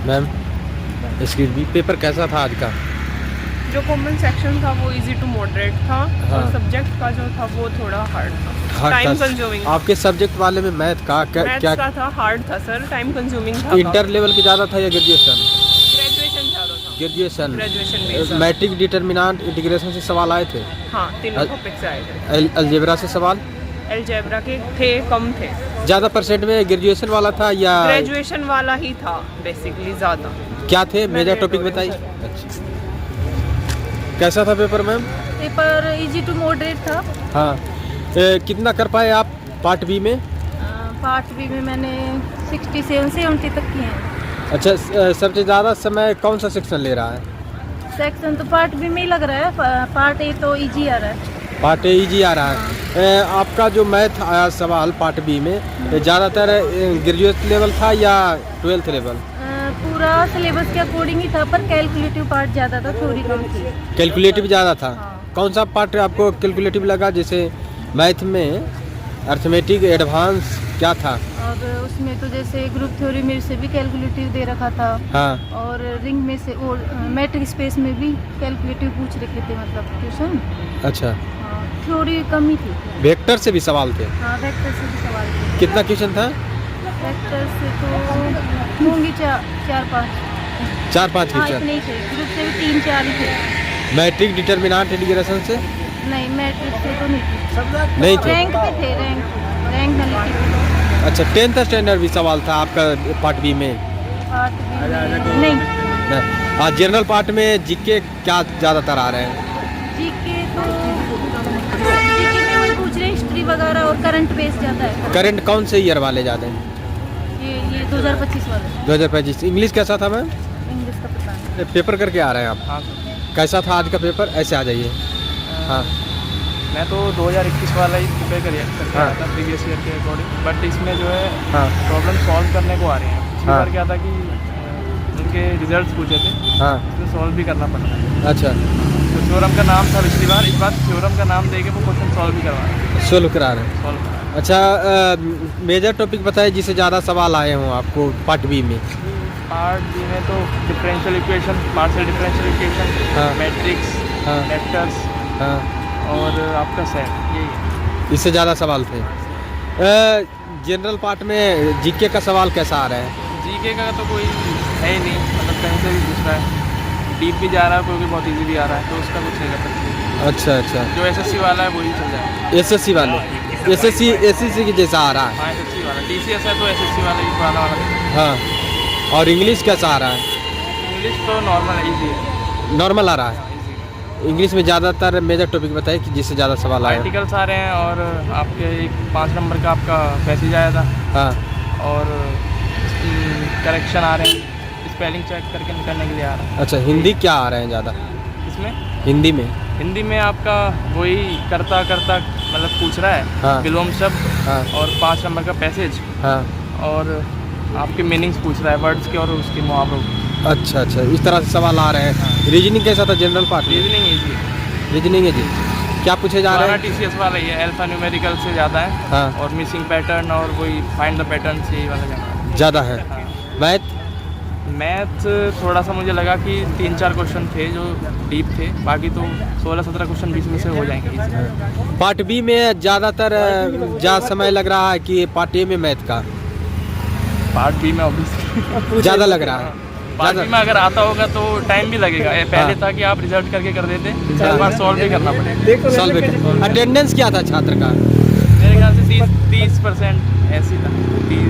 Ma'am excuse me, paper कैसा था आज का? जो कॉमन सेक्शन था वो इजी टू मॉडरेट था। हाँ। और सब्जेक्ट का जो था वो थोड़ा हार्ड था, Hard टाइम था। कंज्यूमिंग। आपके सब्जेक्ट वाले में मैथ का मैथ्स क्या का था, हार्ड था सर, टाइम कंज्यूमिंग था। इंटर लेवल की ज़्यादा था या ग्रेजुएशन? ग्रेजुएशन ज़्यादा था। ग्रेजुएशन ग्रेजुएशन में सर। मैट्रिक डिटर्मिनेंट इंटीग्रेशन से सवाल आए थे? हाँ, तीनों टॉपिक से आए थे। अलजेब्रा से सवाल अलजेब्रा के थे, कम थे। ज़्यादा परसेंट में ग्रेजुएशन वाला था या ग्रेजुएशन वाला ही था बेसिकली ज़्यादा। क्या थे मेजर टॉपिक बताइए? अच्छा, कैसा था paper ma'am? Paper easy to moderate था। हाँ, कितना कर पाए आप पार्ट बी में? पार्ट बी में मैंने 67-70 तक किए हैं। अच्छा, सबसे ज़्यादा समय कौन सा सेक्शन ले रहा है? सेक्शन तो पार्ट बी में ही लग रहा है, पार्ट ए तो इजी आ रहा है। पार्ट ए इजी आ रहा है। आपका जो मैथ आया सवाल पार्ट बी में ज़्यादातर ग्रेजुएट लेवल था या 12th लेवल? पूरा सिलेबस के अकॉर्डिंग ही था, पर कैलकुलेटिव पार्ट ज़्यादा था, थ्योरी कम थी। कैलकुलेटिव ज़्यादा था। हाँ। कौन सा पार्ट आपको कैलकुलेटिव लगा? जैसे मैथ में अर्थमेटिक एडवांस क्या था? और उसमें तो जैसे ग्रुप थ्योरी में से भी कैलकुलेटिव दे रखा था। हाँ, और रिंग में से और मैट्रिक स्पेस में भी कैलकुलेटिव पूछ रखे थे, मतलब क्वेश्चन। अच्छा, हाँ, थ्योरी कम ही थी। वेक्टर से भी सवाल थे? हाँ, वेक्टर से भी सवाल थे। कितना क्वेश्चन था? वेक्टर से तो होंगे 4-5। 4-5 हाँ, क्वेश्चन। इतने ही थे। ग्रुप से भी 3-4 ही थे। मैट्रिक डिटर्मिनेंट इंटीग्रेशन से नहीं, मैट्रिक से तो नहीं थे। नहीं थे? रैंक पे थे, रैंक नलिटी। अच्छा, 10th स्टैंडर्ड भी सवाल था आपका पार्ट बी में? पार्ट बी में नहीं। हाँ, जनरल पार्ट में जीके क्या ज़्यादातर आ रहे हैं? जीके तो जीके में वही पूछ रहे, हिस्ट्री वगैरह और करंट बेस ज़्यादा है। करंट कौन से ईयर वाले ज़्यादा हैं? ये 2025 वाला। 2025। इंग्लिश कैसा था मैम? इंग्लिश का पता नहीं। पेपर करके आ रहे हैं आप? हाँ, कैसा था आज का पेपर? ऐसे आ जाइए। हाँ, मैं तो 2021 वाला ही प्रिपेयर करके हाँ। आया था प्रीवियस ईयर के अकॉर्डिंग, बट इसमें जो है हाँ, प्रॉब्लम सॉल्व करने को आ रही है। पिछली हाँ। बार क्या था कि उनके रिजल्ट्स पूछे थे, हाँ, उसमें सॉल्व भी करना पड़ता है। अच्छा, तो थ्योरम का नाम था पिछली बार, इस बार थ्योरम का नाम दे के वो क्वेश्चन सॉल्व भी करवा रहे हैं। सोल्व करा रहे हैं। सॉल्व करा अच्छा, मेजर टॉपिक बताइए जिससे ज़्यादा सवाल आए हों आपको पार्ट बी में। पार्ट बी में तो differential equation, partial differential equation, हाँ। मैट्रिक्स, हाँ, वेक्टर्स हाँ, और आपका सेट, यही है। इससे ज़्यादा सवाल थे। जनरल पार्ट में जीके का सवाल कैसा आ रहा है? जीके का तो कोई है ही नहीं, मतलब कहीं से भी पूछ रहा है, डीप भी जा रहा है, कोई भी बहुत इजी भी आ रहा है, तो उसका कुछ नहीं कर सकते। अच्छा अच्छा, जो एसएससी वाला है वही चल जाएगा। एसएससी वाले, एसएससी के जैसा आ रहा है? हाँ, एसएससी वाला, टीसीएस है तो एसएससी वाला ही पुराना वाला। हाँ, और इंग्लिश कैसा आ रहा है? इंग्लिश तो नॉर्मल इजी है। नॉर्मल आ रहा है। इंग्लिश में ज़्यादातर मेजर टॉपिक बताइए कि जिससे ज़्यादा सवाल आए। आर्टिकल्स आ रहे हैं और आपके एक 5 नंबर का आपका पैसेज आया था, हाँ, और करेक्शन आ रहे हैं, स्पेलिंग चेक करके निकलने के लिए आ रहा है। अच्छा, हिंदी क्या आ रहे हैं ज़्यादा? इसमें हिंदी में? हिंदी में आपका वही करता करता मतलब पूछ रहा है, हाँ। विलोम शब्द, हाँ, और 5 नंबर का पैसेज, हाँ, और आपके मीनिंग्स पूछ रहा है, वर्ड्स के और उसके मुहावरों के। अच्छा अच्छा, इस तरह से सवाल आ रहे हैं। रीजनिंग कैसा था जनरल पार्ट में? रीजनिंग ईजी है। रीजनिंग है जी, क्या पूछे जा रहे पुराना हैं? टीसीएस वाला ही है, अल्फा न्यूमेरिकल से ज़्यादा है, हाँ, और मिसिंग पैटर्न और वही फाइंड द पैटर्न से यही वाला ज़्यादा ज़्यादा है। है। मैथ? मैथ थोड़ा सा मुझे लगा कि 3-4 क्वेश्चन थे जो डीप थे, बाकी तो 16-17 क्वेश्चन बीच में से हो जाएंगे easy। पार्ट बी में ज़्यादातर ज़्यादा समय लग रहा है कि पार्ट ए में मैथ का पार्ट बी में ऑब्वियसली ज़्यादा लग रहा है? पार्ट बी में अगर आता होगा तो टाइम भी लगेगा। ये पहले हाँ। था कि आप रिजल्ट करके कर देते, इस बार सॉल्व भी करना पड़ेगा। सॉल्व। अटेंडेंस क्या था छात्र का? मेरे ख्याल से 30% ऐसी था।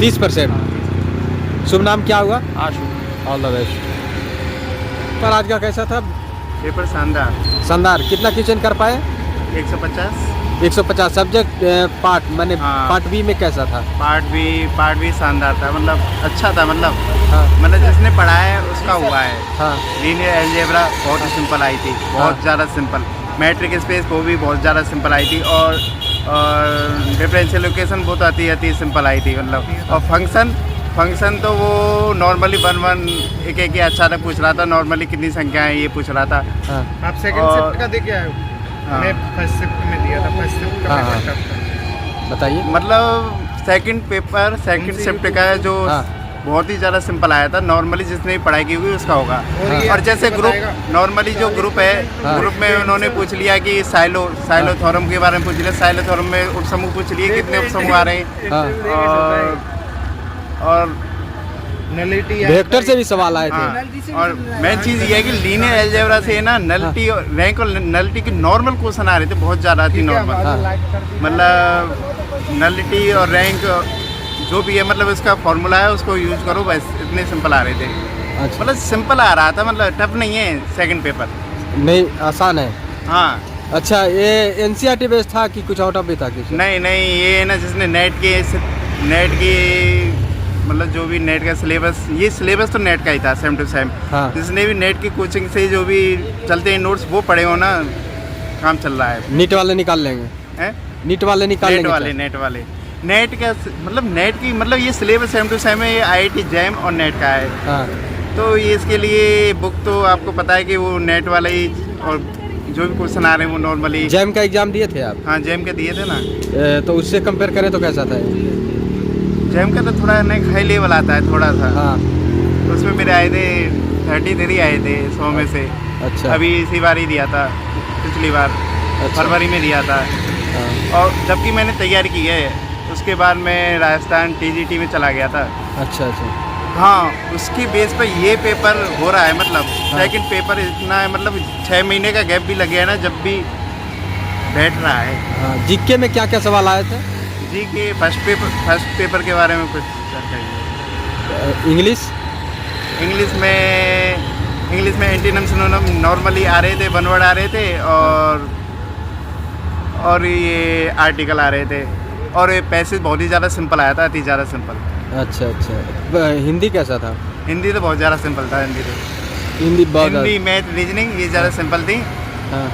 30%। शुभ नाम क्या हुआ? आशु। All the best. पर आज का कैसा था पेपर? शानदार। शानदार। कितना क्वेश्चन कर पाए? 150। 150। सब्जेक्ट पार्ट मैंने हाँ। पार्ट बी में कैसा था? पार्ट भी शानदार था, मतलब अच्छा था, मतलब हाँ, जिसने पढ़ा है उसका हुआ है। हाँ, लीनियर अलजेब्रा बहुत ही सिंपल आई थी, बहुत हाँ। ज़्यादा सिंपल। मैट्रिक स्पेस वो भी बहुत ज़्यादा सिंपल आई थी, और डिफरेंशियल इक्वेशन बहुत अति सिंपल आई थी, मतलब। और फंक्शन तो वो नॉर्मली 1-1 एक ही अच्छा तक पूछ रहा था, नॉर्मली कितनी संख्या है ये पूछ रहा था। हाँ, आप सेकंड और- शिफ्ट का दे के आए हो? हाँ। मैं फर्स्ट शिफ्ट में दिया था, फर्स्ट शिफ्ट का हाँ, पेपर हाँ। टफ था। बताइए। मतलब सेकंड शिफ्ट का जो हाँ। बहुत ही ज़्यादा सिंपल आया था। नॉर्मली जिसने भी पढ़ाई की हुई उसका होगा। हाँ। और जैसे ग्रुप नॉर्मली जो ग्रुप है, हाँ। ग्रुप में उन्होंने पूछ लिया कि साइलोथॉरम के बारे में पूछ लिया। साइलोथॉरम में उपसमूह पूछ लिए कितने उपसमूह आ रहे हैं। हाँ। और नलिटी वेक्टर से भी सवाल आए थे। हाँ, और मेन चीज़ ये है कि लीनियर अलजेब्रा से ना नलिटी और रैंक और नलिटी के नॉर्मल क्वेश्चन आ रहे थे, बहुत ज़्यादा थी नॉर्मल। मतलब नलिटी और रैंक जो भी है, मतलब इसका फॉर्मूला है उसको यूज करो, बस इतने सिंपल आ रहे थे। अच्छा, मतलब सिंपल आ रहा था, मतलब टफ नहीं है सेकंड पेपर। नहीं आसान है। हाँ, अच्छा, ये एनसीईआरटी बेस्ड था कि कुछ आउट ऑफ भी था कुछ? नहीं ये ना जिसने नेट की मतलब जो भी नेट का सिलेबस, ये सिलेबस तो नेट का ही था सेम टू सेम। हाँ। जिसने भी नेट की कोचिंग से जो भी चलते हैं नोट्स वो पढ़े हो ना, काम चल रहा है। नीट वाले निकाल लेंगे? हैं? नीट वाले निकाल लेंगे? नेट का मतलब नेट की मतलब ये सिलेबस सेम टू सेम है। ये IIT जैम और नेट का है। हाँ। तो ये इसके लिए बुक तो आपको पता है कि वो नेट वाला ही, और जो भी क्वेश्चन आ रहे हैं वो नॉर्मली। जैम का एग्जाम दिए थे आप? हाँ, जैम के दिए थे ना। तो उससे कंपेयर करें तो कैसा था? जैम का तो थोड़ा हाई लेवल आता है थोड़ा सा। हाँ। उसमें मेरे आए थे 33 आए थे 100 में से। अच्छा। अभी इसी बार ही दिया था, पिछली बार फरवरी में दिया था। हाँ। और जबकि मैंने तैयारी की है, उसके बाद मैं राजस्थान TGT में चला गया था। अच्छा। हाँ, उसकी बेस पर ये पेपर हो रहा है। मतलब सेकंड पेपर इतना है, मतलब 6 महीने का गैप भी लग गया ना, जब भी बैठ रहा है। हाँ, जीके में क्या क्या सवाल आए थे? जी के फर्स्ट पेपर के बारे में कुछ जानकारी? इंग्लिश में एंटीनम सिनोनिम नॉर्मली आ रहे थे, वन वर्ड आ रहे थे, और ये आर्टिकल आ रहे थे। और ये पैसेज बहुत ही ज़्यादा सिंपल आया था, अति ज़्यादा सिंपल। अच्छा। हिंदी कैसा था? हिंदी तो बहुत ज़्यादा सिंपल था। हिंदी मैथ रीजनिंग ये ज़्यादा सिंपल थी। हाँ।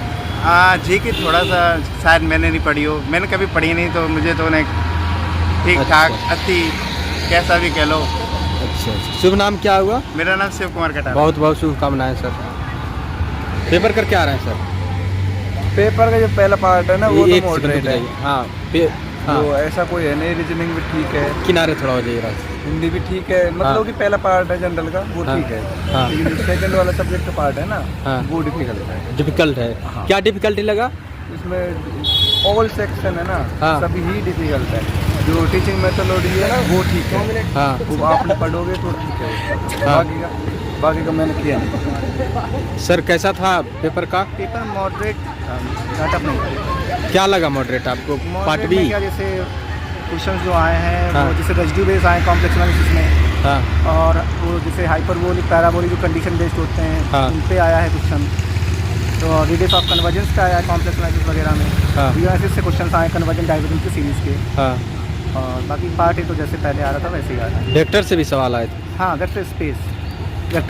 जी की थोड़ा सा शायद मैंने नहीं पढ़ी हो, मैंने कभी पढ़ी नहीं, तो मुझे तो उन्हें ठीक ठाक अति कैसा भी कह लो। अच्छा। शुभ नाम क्या हुआ? मेरा नाम शिव कुमार कटारा। बहुत बहुत शुभकामनाएं सर। पेपर करके आ रहे हैं सर? पेपर का जो पहला पार्ट है ना वो तो मॉडरेट है। हाँ। तो ऐसा कोई है नहीं, रीजनिंग भी ठीक है, किनारे थोड़ा हो जाइएगा। हिंदी भी ठीक है, मतलब कि पहला पार्ट है जनरल का वो हाँ। ठीक है। हाँ। लेकिन जो सेकंड वाला सब्जेक्ट का पार्ट है ना, हाँ। वो डिफिकल्ट है। डिफिकल्ट है? हाँ। क्या डिफिकल्टी लगा? इसमें ऑल सेक्शन है ना, हाँ। सभी ही डिफिकल्ट है। जो टीचिंग मेथोडोलॉजी है ना वो ठीक है। हाँ। वो आपने पढ़ोगे तो ठीक है। हाँ। बाकी का मैंने किया नहीं। सर कैसा था पेपर का? पेपर मॉडरेट स्टार्टअप नहीं। क्या लगा मॉडरेट आपको? Part B? क्या जैसे क्वेश्चन जो आए हैं हाँ। वो जैसे रेसिड्यू बेस आए कॉम्प्लेक्स एनालिसिस में, हाँ। और वो जैसे हाइपरबोलिक पैराबोलिक जो कंडीशन बेस्ड होते हैं हाँ। उन पे आया है क्वेश्चन। तो रिलेस ऑफ कन्वर्जेंस का आया है कॉम्प्लेक्स एनालिसिस वगैरह में। हाँ। यूएनएसएस से क्वेश्चन आए कन्वर्जेंट डाइवर्जेंस की सीरीज़ के। हाँ। और बाकी पार्ट है तो जैसे पहले आ रहा था वैसे ही आ रहा है। वेक्टर से भी सवाल आए थे? हाँ, वेक्टर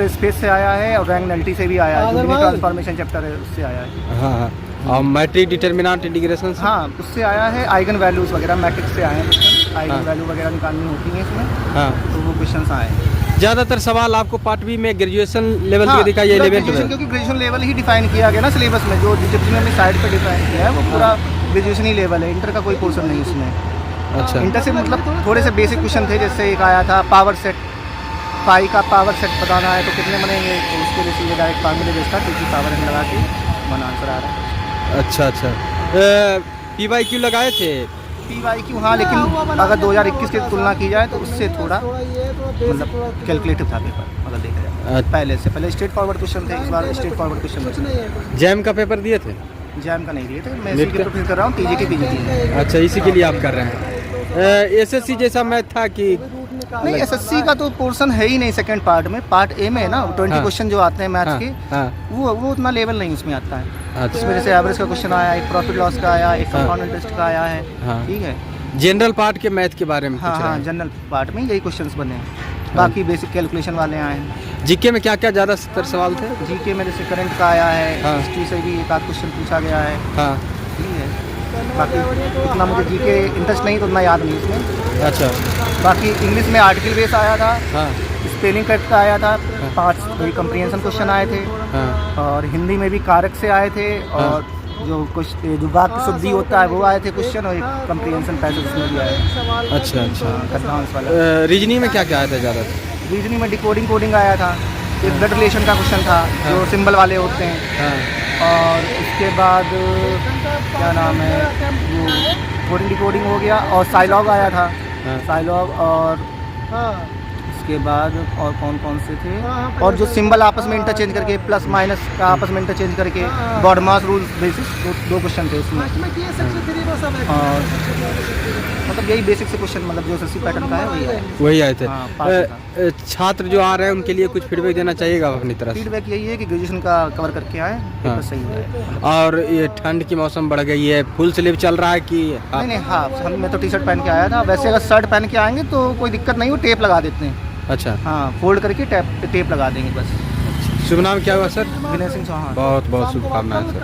स्पेस से आया है, और रैंक नलिटी से भी आया है। जो ट्रांसफॉर्मेशन चैप्टर है उससे आया है। हाँ। और मैट्रिक डिटर्मिनेंट इंटीग्रेशन से? हाँ, उससे आया है। आइगन वैल्यूज़ वगैरह मैट्रिक्स से आए हैं क्वेश्चन। आइगन हाँ। वैल्यू वगैरह निकालनी होती है इसमें। हाँ। तो वो क्वेश्चन आए हैं। ज़्यादातर सवाल आपको पार्ट बी में ग्रेजुएशन लेवल हाँ, के दिखा या 11th में? क्योंकि ग्रेजुएशन लेवल ही डिफाइन किया गया ना सिलेबस में। जो जितने हमने साइड पे डिफाइन किया है वो पूरा ग्रेजुएशन ही लेवल है। इंटर का कोई पोर्शन नहीं इसमें। अच्छा। इंटर से मतलब थोड़े से बेसिक क्वेश्चन थे। जैसे एक आया था पावर सेट, पाई का पावर सेट बताना है तो कितने बनेंगे, तो उसके लिए सीधे डायरेक्ट फार्मूले बेस्ड था, क्योंकि पावर एन लगा के वन आंसर आ रहा है। अच्छा। PYQ लगाए थे? PYQ हाँ, लेकिन अगर 2021 की तुलना की जाए तो उससे थोड़ा मतलब कैलकुलेटिव था पेपर, अगर देखा जाए। पहले स्ट्रेट फॉरवर्ड क्वेश्चन थे, इस बार स्ट्रेट फॉरवर्ड क्वेश्चन थे। जैम का पेपर दिए थे? जैम का नहीं दिए थे, मैं नेट इसी की प्रिपेयर कर रहा हूँ, TGT PGT। अच्छा, इसी के लिए आप कर रहे हैं। SSC जैसा मैथ था कि नहीं? SSC का तो पोर्शन है ही नहीं सेकंड पार्ट में। पार्ट ए में है ना 20 हाँ। क्वेश्चन जो आते हैं मैथ्स हाँ। के, हाँ। वो उतना लेवल नहीं उसमें आता है। अच्छा। उसमें जैसे एवरेज का क्वेश्चन आया, एक प्रॉफिट लॉस का आया, एक हाँ। कंपाउंड इंटरेस्ट का आया है। हाँ। ठीक है। जनरल पार्ट के मैथ के बारे में हाँ पूछ रहे हाँ, हैं? जनरल पार्ट में यही क्वेश्चंस बने हैं। बाकी बेसिक कैलकुलेशन वाले आए हैं। जीके में क्या क्या ज़्यादातर सवाल थे? जीके में जैसे करंट का आया है, हाँ। हिस्ट्री से भी एक आध क्वेश्चन पूछा गया है। हाँ। ठीक है। बाकी उतना मुझे जीके इंटरेस्ट नहीं तो उतना याद नहीं उसमें। अच्छा। बाकी इंग्लिश में आर्टिकल बेस आया था, हाँ। स्पेलिंग करेक्ट का आया था, 5 कंप्रीहेंशन क्वेश्चन आए थे। हाँ। और हिंदी में भी कारक से आए थे, और जो वाक्य शुद्धि होता है वो आए थे क्वेश्चन, और एक कंप्रीहेंशन पैसेज उसमें भी आया। अच्छा। वाला रीजनिंग में क्या क्या आया था ज़्यादातर? रीजनिंग में डिकोडिंग कोडिंग आया था, एक ब्लड रिलेशन का क्वेश्चन था जो सिंबल वाले होते हैं, हाँ और उसके बाद क्या नाम है वो कोडिंग डिकोडिंग हो गया, और साइलॉग आया था, हाँ। साइलॉग, और उसके बाद और कौन कौन से थे, और जो सिंबल आपस में इंटरचेंज करके प्लस माइनस का आपस में इंटरचेंज करके बॉडमास रूल बेसिस दो क्वेश्चन थे उसमें, और मतलब यही बेसिक से क्वेश्चन मतलब जो एसएससी पैटर्न का है वही है। वही आए थे। हाँ, पास छात्र जो आ रहे हैं उनके लिए कुछ फीडबैक देना चाहिएगा आप अपनी तरफ से? फीडबैक यही है कि ग्रेजुएशन का कवर करके आए, हाँ। पेपर सही है। और ये ठंड की मौसम बढ़ गई है, फुल स्लीव चल रहा है कि नहीं नहीं, हाँ मैं तो टी शर्ट पहन के आया था, वैसे अगर शर्ट पहन के आएंगे तो कोई दिक्कत नहीं, वो टेप लगा देते हैं, अच्छा, हाँ फोल्ड करके टेप लगा देंगे बस। शुभ नाम क्या हुआ सर? विनय सिंह चौहान। बहुत बहुत शुभकामनाएं सर।